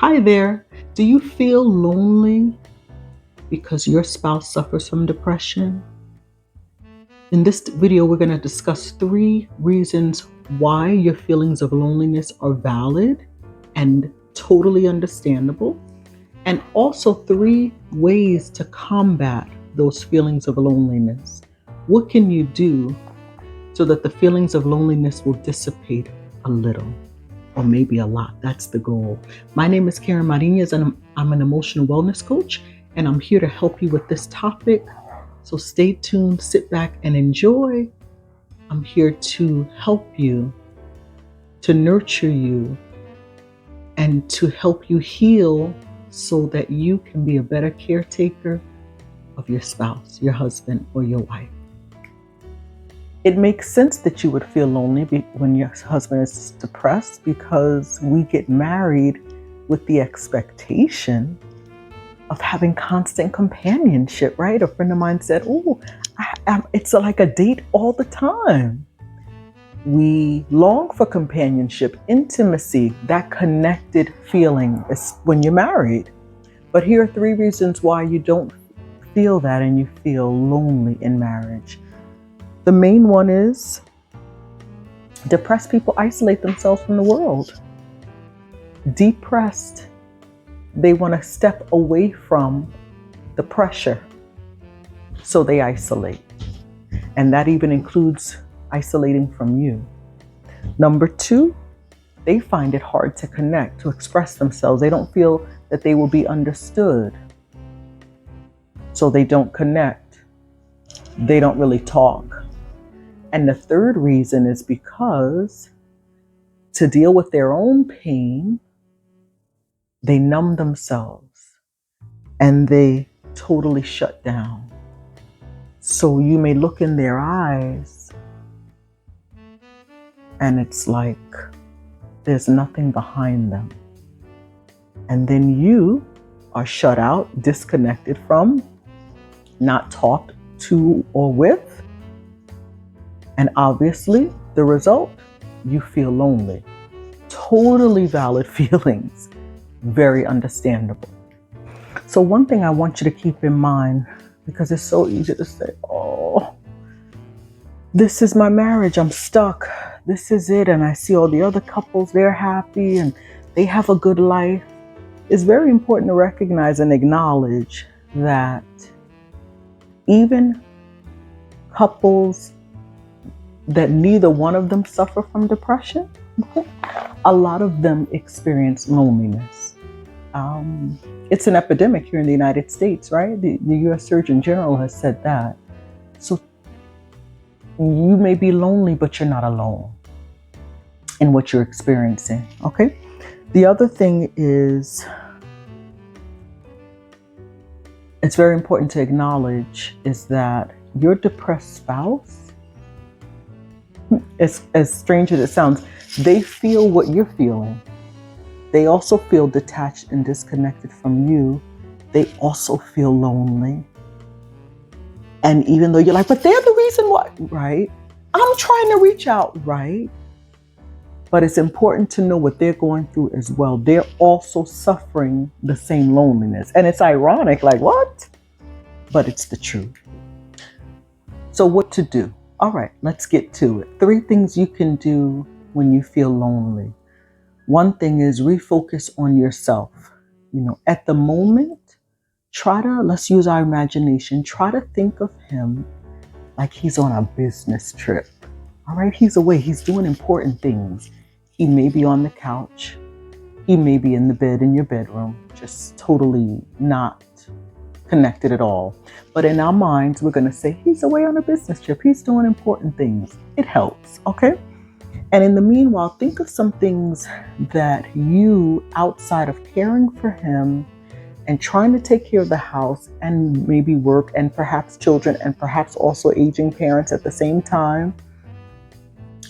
Hi there. Do you feel lonely because your spouse suffers from depression? In this video, we're going to discuss 3 reasons why your feelings of loneliness are valid and totally understandable, and also 3 ways to combat those feelings of loneliness. What can you do so that the feelings of loneliness will dissipate a little? Or maybe a lot. That's the goal. My name is Karen Marinez, and I'm an emotional wellness coach, and I'm here to help you with this topic. So stay tuned, sit back, and enjoy. I'm here to help you, to nurture you, and to help you heal so that you can be a better caretaker of your spouse, your husband, or your wife. It makes sense that you would feel lonely when your husband is depressed, because we get married with the expectation of having constant companionship, right? A friend of mine said, "Oh, it's like a date all the time." We long for companionship, intimacy, that connected feeling is when you're married. But here are 3 reasons why you don't feel that and you feel lonely in marriage. The main one is depressed people isolate themselves from the world. Depressed, they want to step away from the pressure, so they isolate. And that even includes isolating from you. Number 2, they find it hard to connect, to express themselves. They don't feel that they will be understood, so they don't connect. They don't really talk. And the 3rd reason is because to deal with their own pain, they numb themselves and they totally shut down. So you may look in their eyes and it's like there's nothing behind them. And then you are shut out, disconnected from, not talked to or with. And obviously, the result, you feel lonely. Totally valid feelings, very understandable. So one thing I want you to keep in mind, because it's so easy to say, "Oh, this is my marriage, I'm stuck. This is it." And I see all the other couples, they're happy and they have a good life. It's very important to recognize and acknowledge that even couples that neither one of them suffer from depression, a lot of them experience loneliness. It's an epidemic here in the United States, right? The U.S. Surgeon General has said that. So you may be lonely, but you're not alone in what you're experiencing, okay? The other thing is, it's very important to acknowledge is that your depressed spouse, as strange as it sounds, they feel what you're feeling. They also feel detached and disconnected from you. They also feel lonely. And even though you're like, "But they're the reason why," right? "I'm trying to reach out," right? But it's important to know what they're going through as well. They're also suffering the same loneliness. And it's ironic, like, what? But it's the truth. So what to do? All right, let's get to it. 3 things you can do when you feel lonely. One thing is refocus on yourself. At the moment, let's use our imagination, try to think of him like he's on a business trip. All right, he's away, he's doing important things. He may be on the couch. He may be in the bed in your bedroom, just totally not connected at all. But in our minds, we're going to say he's away on a business trip. He's doing important things. It helps, okay? And in the meanwhile, think of some things that you, outside of caring for him and trying to take care of the house and maybe work and perhaps children and perhaps also aging parents at the same time,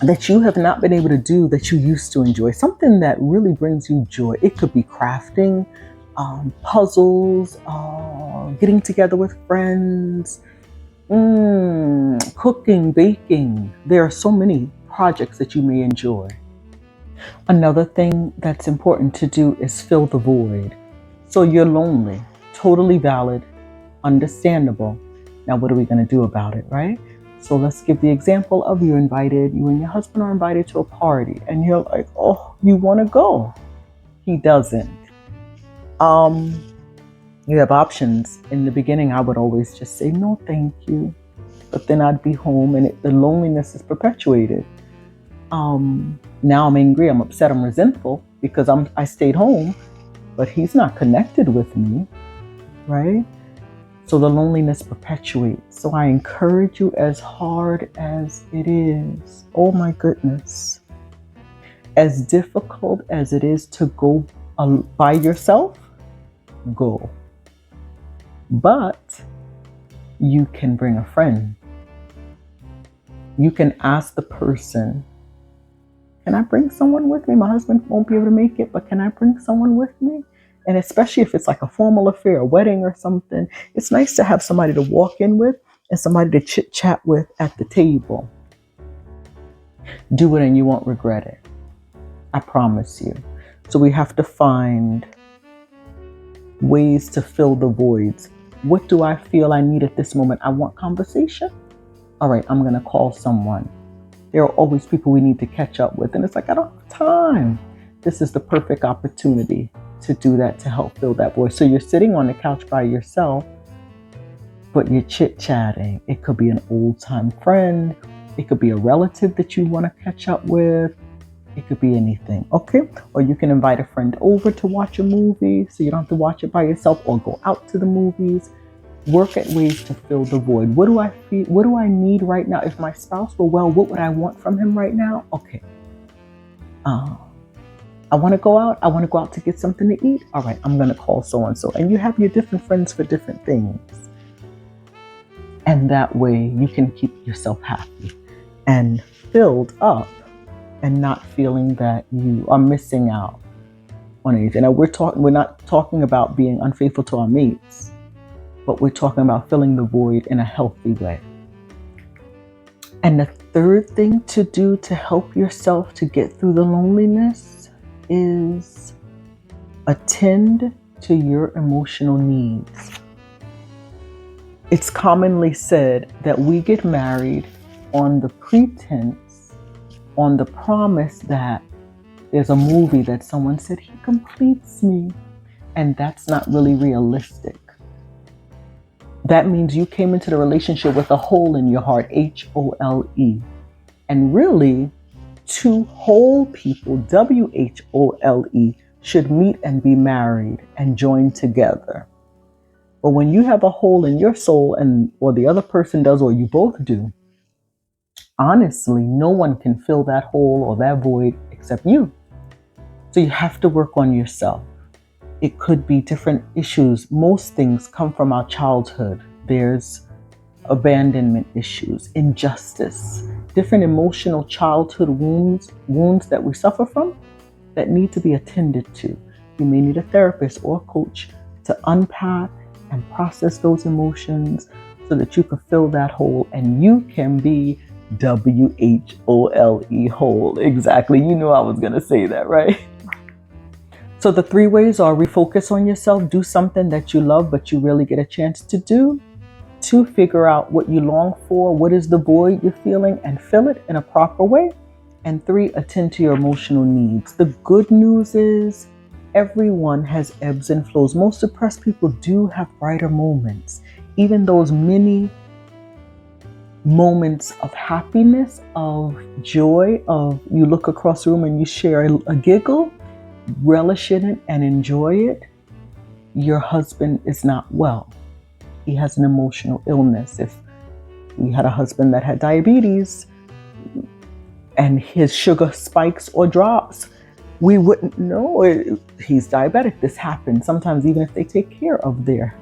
that you have not been able to do that you used to enjoy. Something that really brings you joy. It could be crafting, puzzles, getting together with friends, cooking, baking. There are so many projects that you may enjoy. Another thing that's important to do is fill the void. So you're lonely, totally valid, understandable. Now, what are we going to do about it, right? So let's give the example of you and your husband are invited to a party, and you're like, oh, you want to go. He doesn't. You have options. In the beginning, I would always just say, no, thank you. But then I'd be home and the loneliness is perpetuated. Now I'm angry, I'm upset, I'm resentful because I stayed home, but he's not connected with me, right? So the loneliness perpetuates. So I encourage you, as hard as it is, oh my goodness, as difficult as it is to go by yourself, go. But you can bring a friend. You can ask the person, can I bring someone with me? My husband won't be able to make it, but can I bring someone with me? And especially if it's like a formal affair, a wedding or something, it's nice to have somebody to walk in with and somebody to chit chat with at the table. Do it and you won't regret it. I promise you. So we have to find ways to fill the voids. What do I feel I need at this moment? I want conversation. All right, I'm going to call someone. There are always people we need to catch up with. And it's like, I don't have time. This is the perfect opportunity to do that, to help fill that void. So you're sitting on the couch by yourself, but you're chit-chatting. It could be an old-time friend. It could be a relative that you want to catch up with. It could be anything, okay? Or you can invite a friend over to watch a movie so you don't have to watch it by yourself, or go out to the movies. Work at ways to fill the void. What do I feel? What do I need right now? If my spouse were well, what would I want from him right now? Okay. I want to go out. I want to go out to get something to eat. All right, I'm going to call so-and-so. And you have your different friends for different things. And that way you can keep yourself happy and filled up and not feeling that you are missing out on anything. Now, we're not talking about being unfaithful to our mates, but we're talking about filling the void in a healthy way. And the third thing to do to help yourself to get through the loneliness is attend to your emotional needs. It's commonly said that we get married on the pretense, on the promise that there's a movie that someone said, he completes me. And that's not really realistic. That means you came into the relationship with a hole in your heart, H-O-L-E. And really, two whole people, W-H-O-L-E, should meet and be married and join together. But when you have a hole in your soul, or the other person does, or you both do, honestly, no one can fill that hole or that void except you. So you have to work on yourself. It could be different issues. Most things come from our childhood. There's abandonment issues, injustice, different emotional childhood wounds that we suffer from that need to be attended to. You may need a therapist or a coach to unpack and process those emotions so that you can fill that hole and you can be W-H-O-L-E whole. Exactly. You knew I was going to say that, right? So the 3 ways are: refocus on yourself, do something that you love but you really get a chance to do. 2, figure out what you long for, what is the void you're feeling, and fill it in a proper way. And 3, attend to your emotional needs. The good news is everyone has ebbs and flows. Most depressed people do have brighter moments. Even those mini moments of happiness, of joy, of you look across the room and you share a giggle, relish in it and enjoy it. Your husband is not well. He has an emotional illness. If we had a husband that had diabetes and his sugar spikes or drops, we wouldn't know he's diabetic. This happens sometimes, even if they take care of their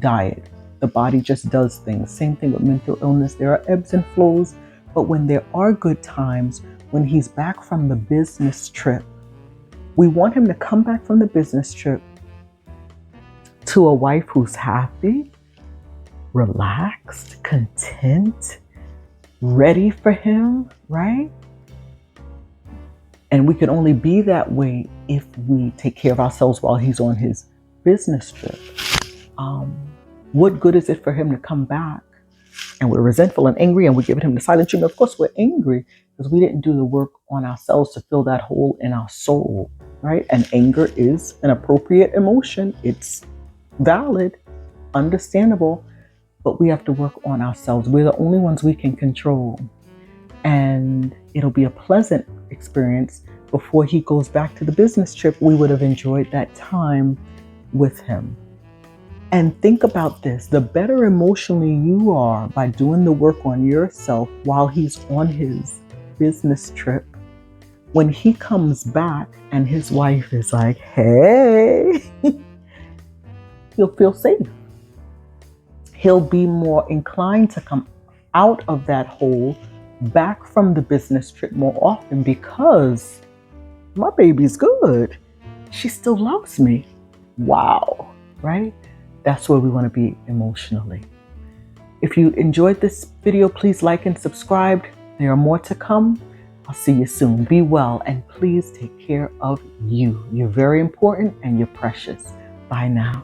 diet. The body just does things. Same thing with mental illness. There are ebbs and flows, but when there are good times, when he's back from the business trip, we want him to come back from the business trip to a wife who's happy, relaxed, content, ready for him, right? And we can only be that way if we take care of ourselves while he's on his business trip. What good is it for him to come back and we're resentful and angry and we're giving him the silent treatment? Of course, we're angry because we didn't do the work on ourselves to fill that hole in our soul, right? And anger is an appropriate emotion. It's valid, understandable, but we have to work on ourselves. We're the only ones we can control. And it'll be a pleasant experience. Before he goes back to the business trip, we would have enjoyed that time with him. And think about this, the better emotionally you are by doing the work on yourself while he's on his business trip, when he comes back and his wife is like, hey, he'll feel safe. He'll be more inclined to come out of that hole back from the business trip more often because my baby's good. She still loves me. Wow, right? That's where we want to be emotionally. If you enjoyed this video, please like and subscribe. There are more to come. I'll see you soon. Be well and please take care of you. You're very important and you're precious. Bye now.